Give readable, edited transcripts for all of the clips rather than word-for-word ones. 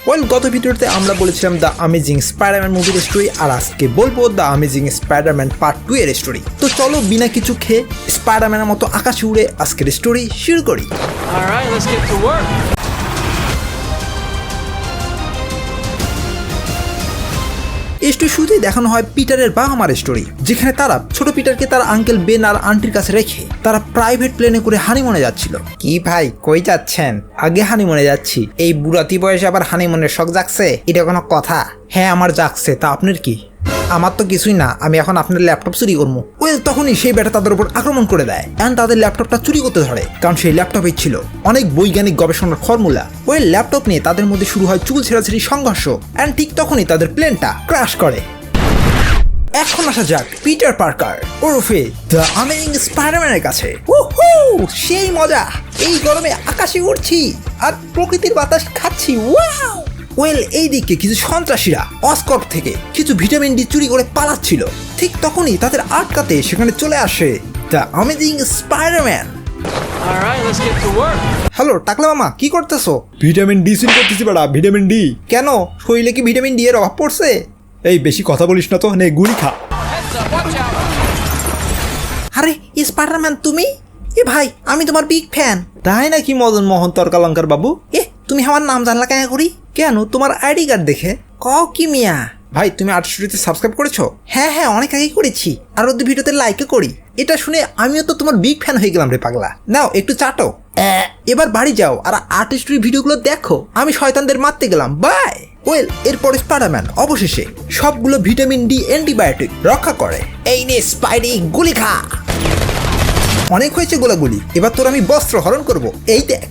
Well, গত ভিডিওতে আমরা বলেছিলাম দ্য অ্যামেজিং স্পাইডারম্যান মুভির স্টোরি, আর আজকে বলবো দ্য অ্যামেজিং স্পাইডারম্যান পার্ট 2 এর স্টোরি। তো চলো বিনা কিছু খেয়ে স্পাইডারম্যানের মতো আকাশে উড়ে আজকের স্টোরি শুরু করি। Alright, let's get to work. এই স্টোরি শুরুতেই দেখানো হয় পিটারের বাবা মার স্টোরি, যেখানে তারা ছোট পিটারকে তার আঙ্কেল বেন আর আন্টির কাছে রেখে তারা প্রাইভেট প্লেনে করে হানিমুনে যাচ্ছিল। কি ভাই, কই যাচ্ছেন? আগে হানিমুনে যাচ্ছি। এই বুড়াতি বয়সে আবার হানিমুনের শখ জাগছে? এটা কোনো কথা? হ্যাঁ, আমার জাগছে। তা আপনার কি? আমার তো কিছুই না, আমি এখন আপনার ল্যাপটপ চুরি করবো। ওয়েল, তখনই সেই ব্যাটা তাদের উপর আক্রমণ করে দেয় এন্ড তাদের ল্যাপটপটা চুরি করতে ধরে, কারণ সেই ল্যাপটপে ছিল অনেক বৈজ্ঞানিক গবেষণার ফর্মুলা। ওয়েল, ল্যাপটপ নিয়ে তাদের মধ্যে শুরু হয় চুল ছেঁড়াছেড়ি সংঘর্ষ এন্ড ঠিক তখনই তাদের প্লেনটা ক্র্যাশ করে। এখন আসা যাক পিটার পার্কার ওরফে দ্য অ্যামেজিং স্পাইডারম্যানের কাছে। সেই মজা! এই গরমে আকাশে উড়ছি আর প্রকৃতির বাতাস খাচ্ছি। ওয়াও! ওয়েল, এইদিকে কিছু সন্ত্রাসীরা অসকর্প থেকে কিছু ভিটামিন ডি চুরি করে পালাচ্ছিল। ঠিক তখনই তাদের আটকাতে সেখানে চলে আসে the amazing Spiderman. Alright, let's get to work. Hello টাকলা মামা, কি করতেছো? ভিটামিন ডি সিল করতেছি বেড়া, ভিটামিন ডি। কেন, শরীরে কি ভিটামিন ডি এর অভাব পড়ছে? এই বেশি কথা বলিস না তো, নে গুলি খা। Heads up, watch out. আরে স্পাইডারম্যান তুমি? এ ভাই, আমি তোমার বিগ ফ্যান। তাই নাকি মদন মোহন তর্কালঙ্কার বাবু? তুমি আমার নাম জানলা কেন করি? কেন, তোমার আইডি কার্ড দেখে। কও কি মিয়া? ভাই, তুমি 800তে সাবস্ক্রাইব করেছো? হ্যাঁ হ্যাঁ, অনেক আগেই করেছি, আর ওদের ভিডিওতে লাইকও করি। এটা শুনে আমিও তো তোমার বিগ ফ্যান হয়ে গেলাম রে পাগলা। নাও একটু চাটো। এবার বাড়ি যাও আর আর্টিস্টের ভিডিওগুলো দেখো। আমি শয়তানদের মারতে গেলাম, বাই। ওয়েল, এরপর স্পাইডারম্যান অবশেষে সবগুলো ভিটামিন ডি অ্যান্টিবায়োটিক রক্ষা করে। এই নে স্পাইডি, গুলি খা। অনেক হয়েছে গোলাগুলি, এবার তোর আমি বস্ত্র হরণ করব। এই দেখ,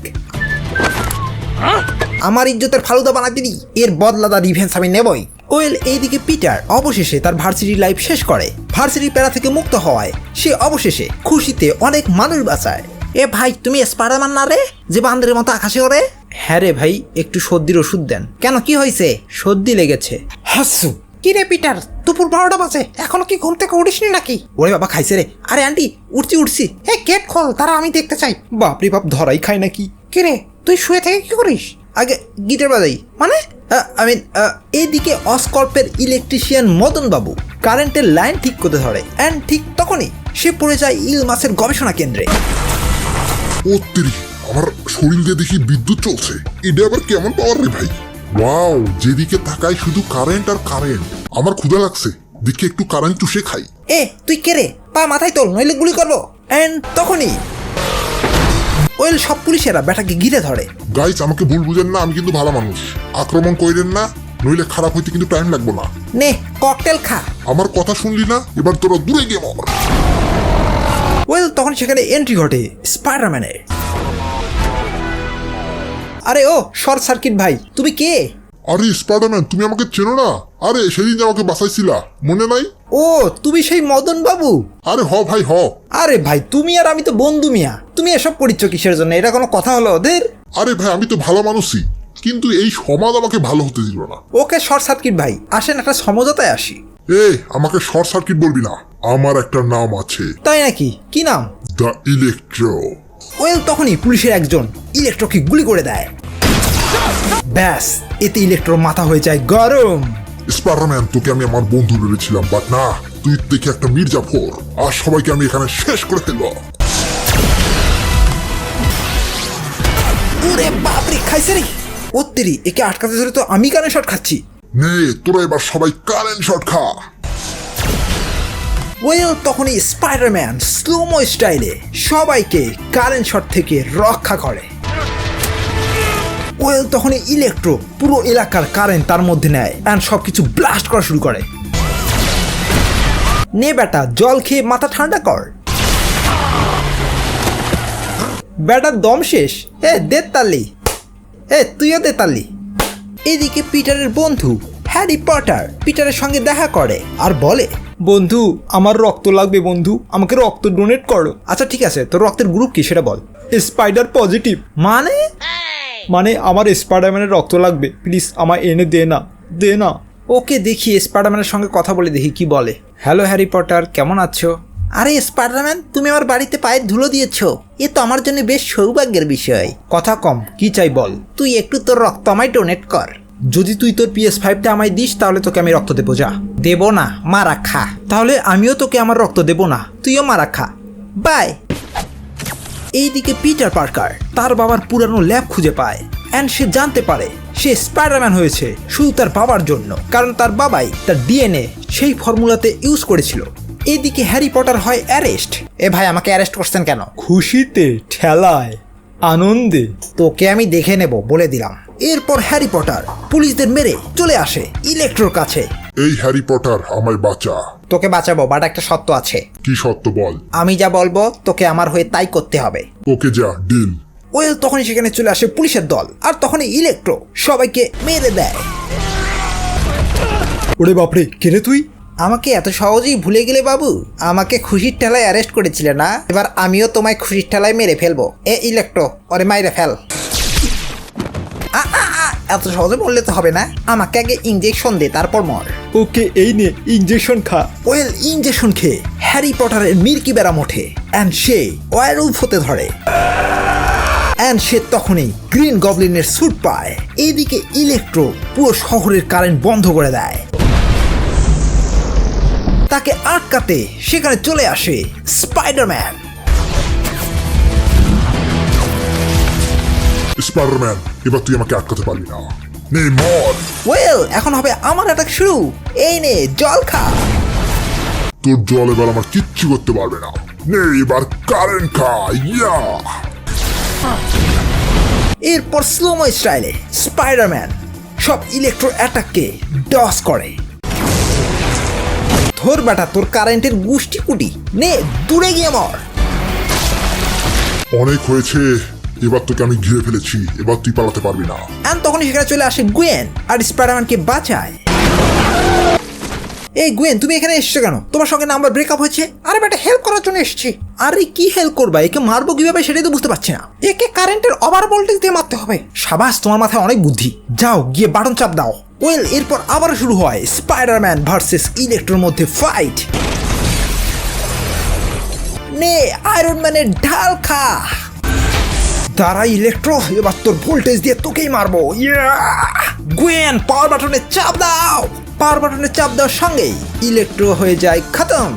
আমার ইজ্জতের ফালুদা বানাতে দিই, এর বদলাদা রিভেন্স আমি নেবই। ওয়েল, এইদিকে পিটার অবশেষে তার ভার্সিটি লাইফ শেষ করে। ভার্সিটির প্যারা থেকে মুক্ত হওয়ায় সে অবশেষে খুশিতে অনেক মানুষ বাঁচায়। এ ভাই, তুমি স্পাইডারম্যান না রে, যে বান্দরের মতো আকাশে ওড়ে? হ্যাঁ রে ভাই, একটু সর্দির ওষুধ দেন। কেন, কি হয়েছে? সর্দি লেগেছে। হাসু। কি রে পিটার, দুপুর 12টা বাজে, এখনো কি ঘুম থেকে উঠিসনি নাকি? ওরে বাবা, খাইছে রে। আরে আন্টি, উঠছি। এ গেট খোল, তারা আমি দেখতে চাই। বাপরে বাপ, ধরাই খায় নাকি? কি রে, তুই শুয়ে থেকে কি করিস? আগে গিটার বাজাই। মানে এইদিকে অসকর্পের ইলেকট্রিশিয়ান মদন বাবু কারেন্টের লাইন ঠিক করতে ধরে অ্যান্ড ঠিক তখনই সে পড়ে যায় ইল মাছের গবেষণা কেন্দ্রে। আমার শরীর দিয়ে দেখি বিদ্যুৎ চলছে, এটা আবার কেমন পাওয়ার রে ভাই? ওয়াও, যেদিকে তাকাই শুধু কারেন্ট আর কারেন্ট। আমার ক্ষুধা লাগছে, দেখি একটু কারেন্ট চুষে খাই। তুই কে রে? পা মাথায় তোল, নইলে গুলি করবো। এন্ড তখনই ওয়েল, সব পুলিশেরা ব্যাটাকে ঘিরে ধরে। গাইস, আমাকে ভুল বুঝেন না, আমি কিন্তু ভালো মানুষ। আক্রমণ কইরেন না, নইলে খারাপ হইতে কিন্তু টাইম লাগবে না। নে ককটেল খা। আমার কথা শুনলি না, এবার তোরা দূরে গিয়ে মর। ওয়েল, তখন সেখানে এন্ট্রি ঘটে স্পাইডারম্যানের। আরে ও শর্ট সার্কিট ভাই, তুমি কে? আরে স্পাইডারম্যান, তুমি আমাকে চেনো না? আরে সেদিন যে আমাকে বাঁচাইছিলা, মনে নাই? ও, তুমি সেই মদন বাবু? আরে হ ভাই হ। আরে ভাই, তুমি আর আমি তো বন্ধু মিয়া, তুমি এসব করিচ্ছ কিসের জন্য? এটা কোনো কথা হলো ওদের? আরে ভাই, আমি তো ভালো মানুষই, কিন্তু এই সমাজ আমাকে ভালো হতে দিল না। ওকে শর্ট সার্কিট ভাই, আসেন একটা সমঝোতায় আসি। আমাকে শর্ট সার্কিট বলবি না, আমার একটা নাম আছে। তাই নাকি? কি নাম? The electro. ওয়েল, তখনই পুলিশের একজন ইলেকট্রোকে গুলি করে দেয়। ব্যাস, এতে ইলেকট্রো মাথা হয়ে যায় গরম। স্পাইডারম্যান, তোকে আমি আমার বন্ধু ভেবেছিলাম, বাট না, তুই দেখে একটা মির্জাফর, আর সবাইকে আমি এখানে শেষ করে ফেলবো। ওরে বাপরে, খাইছে রে। ওত্তেরি, একে আটকাতে ধরে তো আমি কানে শট খাচ্ছি। নে, তোরা এবার সবাই কারেন্ট শট খা। ওয়েল, তখনই স্পাইডারম্যান স্লোমো স্টাইলে সবাইকে কারেন্ট শট থেকে রক্ষা করে। ওয়েল, তখনই ইলেকট্রো পুরো এলাকার কারেন্ট তার মধ্যে নেয় এন্ড সবকিছু ব্লাস্ট করা শুরু করে। নে বেটা, জল খেয়ে মাথা ঠান্ডা কর। বেটার দম শেষ। দে তালি। তুইও দে তালি। এদিকে পিটারের বন্ধু হ্যারি পটার পিটারের সঙ্গে দেখা করে আর বলে, বন্ধু, আমার রক্ত লাগবে বন্ধু, আমাকে রক্ত ডোনেট করো। আচ্ছা ঠিক আছে, তোর রক্তের গ্রুপ কি সেটা বল। Spider positive. মানে আমার স্পাইডারম্যানের রক্ত লাগবে, প্লিজ আমায় এনে দে না। ওকে, দেখি স্পাইডারম্যানের সঙ্গে কথা বলে দেখি কি বলে। হ্যালো হ্যারি পটার, কেমন আছো? আরে স্পাইডারম্যান, তুমি আমার বাড়িতে পায়ের ধুলো দিয়েছ, এ তো আমার জন্য বেশ সৌভাগ্যের বিষয়। কথা কম, কি চাই বল। তুই একটু তোর রক্ত আমায় ডোনেট কর। যদি তুই তোর PS5টা আমায় দিস তাহলে তোকে আমি রক্ত দেবো। যা। দেবো না, মারা খা। তাহলে আমিও তোকে আমার রক্ত দেবো না, তুইও মারা খা। বাই। এইদিকে পিটার পার্কার তার বাবার পুরানো ল্যাব খুঁজে পায় অ্যান্ড সে জানতে পারে সে স্পাইডারম্যান হয়েছে শুধু তার বাবার জন্য, কারণ তার বাবাই তার ডিএনএ সেই ফর্মুলাতে ইউজ করেছিল। এদিকে হ্যারি পটার হয় অ্যারেস্ট। এ ভাই, আমাকে অ্যারেস্ট করছেন কেন? খুশিতে, ঠেলায়, আনন্দে। তোকে আমি দেখে নেব বলে দিলাম। এরপর হ্যারি পটার পুলিশদের মেরে চলে আসে ইলেকট্রোর কাছে। এই হ্যারি পটার, আমায় বাঁচা। তোকে বাঁচাবো, বাট একটা শর্ত আছে। কি সত্য বল? আমি যা বলবো তোকে আমার হয়ে তাই করতে হবে। ওকে, যা, ডিল। ওয়েল তখনই সেখানে চলে আসে পুলিশের দল, আর তখনই ইলেকট্রো সবাইকে মেরে দেয়। ওরে বাপরে, কে রে তুই? আমাকে এত সহজেই ভুলে গেলে বাবু? আমাকে খুশির ঠেলায় অ্যারেস্ট করেছিলে না? এবার আমিও তোমায় খুশির ঠেলায় মেরে ফেলবো। এ ইলেকট্রো, ওরে মাইরে ফেল। এত সহজে বললে তো হবে না, আমাকে আগে ইঞ্জেকশন দে, তারপর মর। ওকে, এই নে ইঞ্জেকশন খা। ওয়েল ইঞ্জেকশন খেয়ে হ্যারি পটারের মির্কি ব্যারাম ওঠে অ্যান্ড সে ওয়ারউলফ হতে ধরে। অ্যান্ড সে তখনই গ্রিন গবলিনের স্যুট পায়। এইদিকে ইলেকট্রো পুরো শহরের কারেন্ট বন্ধ করে দেয়। তাকে আটকাতে সেখানে চলে আসে স্পাইডারম্যান। স্পাইডারম্যান, এবার তুই আমাকে আটকাতে পারবি না। নে মর। ওয়েল এখন হবে আমার অ্যাটাক শুরু। এই নে জল খা। তোর জল এবার আমার কিচ্ছু করতে পারবে না। নে এবার কারেন্ট খা। ইয়া। এরপর স্লোমো স্টাইলে স্পাইডারম্যান সব ইলেকট্রো অ্যাটাককে ডস করে। ধর বেটা, তোর কারেন্টের গুষ্টি কুটি। নে দূরে গিয়ে মর। অনেক হয়েছে, এবার তোকে আমি ঘিরে ফেলেছি, এবার তুই পালাতে পারবি না। অ্যান্ড তখনই সেখানে চলে আসে গুয়েন আর স্পাইডারম্যানকে বাঁচায়। এই গুয়েন, তুমি এখানে এসছো কেন? তোমার সঙ্গে না আমার ব্রেকআপ হয়েছে? আরে বেটা, হেল্প করার জন্য এসেছি। আরে কি হেল্প করবা? একে মারবো কিভাবে সেটাই তো বুঝতে পারছি না। একে কারেন্টের ওভার ভোল্টেজ দিয়ে মারতে হবে। সাবাস, তোমার মাথায় অনেক বুদ্ধি। যাও গিয়ে বাটন চাপ দাও। ওয়েল এরপর আবার শুরু হয় স্পাইডারম্যান ভার্সেস ইলেকট্রোর মধ্যে ফাইট। নে আয়রন ম্যানের ঢাল খা। দাঁড়া ইলেকট্রো, এবার তোর ভোল্টেজ দিয়ে তোকেই মারবো। গুয়েন পাওয়ার বাটনে চাপ দাও। পাওয়ার বাটনে চাপ দেওয়ার সঙ্গেই ইলেকট্রো হয়ে যায় খতম।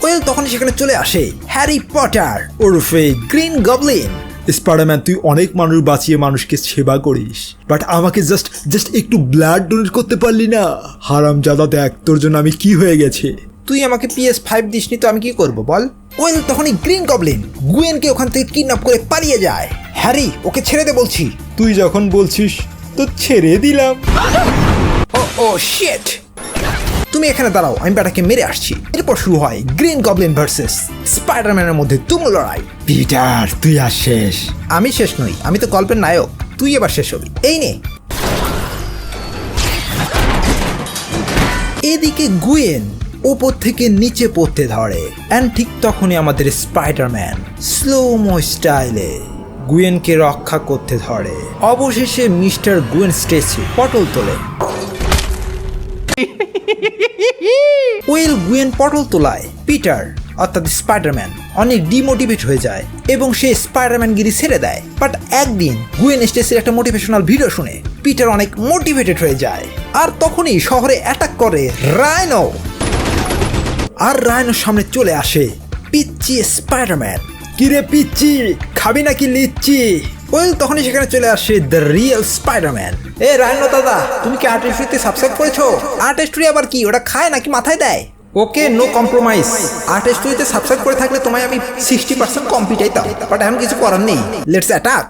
ওয়েল তখন সেখানে চলে আসে হ্যারি পটার ওরফে গ্রিন গবলিন। স্পাইডারম্যান, তুই অনেক মানুষ বাঁচিয়ে মানুষকে সেবা করিস, বাট আমাকে জাস্ট একটু ব্লাড ডোনেট করতে পারলি না? হারামজাদা, দেখ তোর জন্য আমি কি হয়ে গেছে। তুই আমাকে PS5 দিসনি তো আমি কি করব বল? ওয়েল তখনই গ্রিন গবলিন গুয়েনকে ওখান থেকে কিডন্যাপ করে পালিয়ে যায়। হ্যারি, ওকে ছেড়ে দে বলছি। তুই যখন বলছিস তো ছেড়ে দিলাম। ও শিট। তুমি এখানে দাঁড়াও, আমি ব্যাটাকে মেরে আসছি। এরপর শুরু হয় গ্রিন গবলিন ভার্সেস স্পাইডারম্যানের মধ্যে তুমুল লড়াই। পিটার, তুই আর শেষ। আমি শেষ নই, আমি তো গল্পের নায়ক। তুই এবার শেষ হবি। এই নে। এদিকে গুয়েন ওপর থেকে নিচে পড়তে ধরে অ্যান্ড ঠিক তখনই আমাদের স্পাইডারম্যান স্লোমো স্টাইলে গুয়েনকে রক্ষা করতে ধরে। অবশেষে মিস্টার গুয়েন স্টেসি পটল তোলে। ওয়েল গুয়েন পটল তোলায় পিটার অর্থাৎ স্পাইডারম্যান অনেক ডিমোটিভেট হয়ে যায় এবং সে স্পাইডারম্যান গিরি ছেড়ে দেয়। বাট একদিন গুয়েন স্টেসির একটা মোটিভেশনাল ভিডিও শুনে পিটার অনেক মোটিভেটেড হয়ে যায়। আর তখনই শহরে অ্যাটাক করে রাইনো। আর রাইনোর সামনে চলে আসে পিচ্চি স্পাইডারম্যান। কিরে পিচ্চি, খাবি নাকি লিচ্ছি? ওয়েল তখনই সেখানে চলে আসে the real Spiderman. A rhino দাদা, তুমি কি আর্ট হিস্ট্রিতে সাবস্ক্রাইব করেছো? আর্ট হিস্ট্রি আবার কি, ওটা খায় নাকি মাথায় দেয়? ওকে, নো কম্প্রোমাইজ। আর্ট হিস্ট্রিতে সাবস্ক্রাইব করে থাকলে তোমায় আমি 60% কম পিটাইতাম, বাট এখন কিছু করার নেই। Let's attack.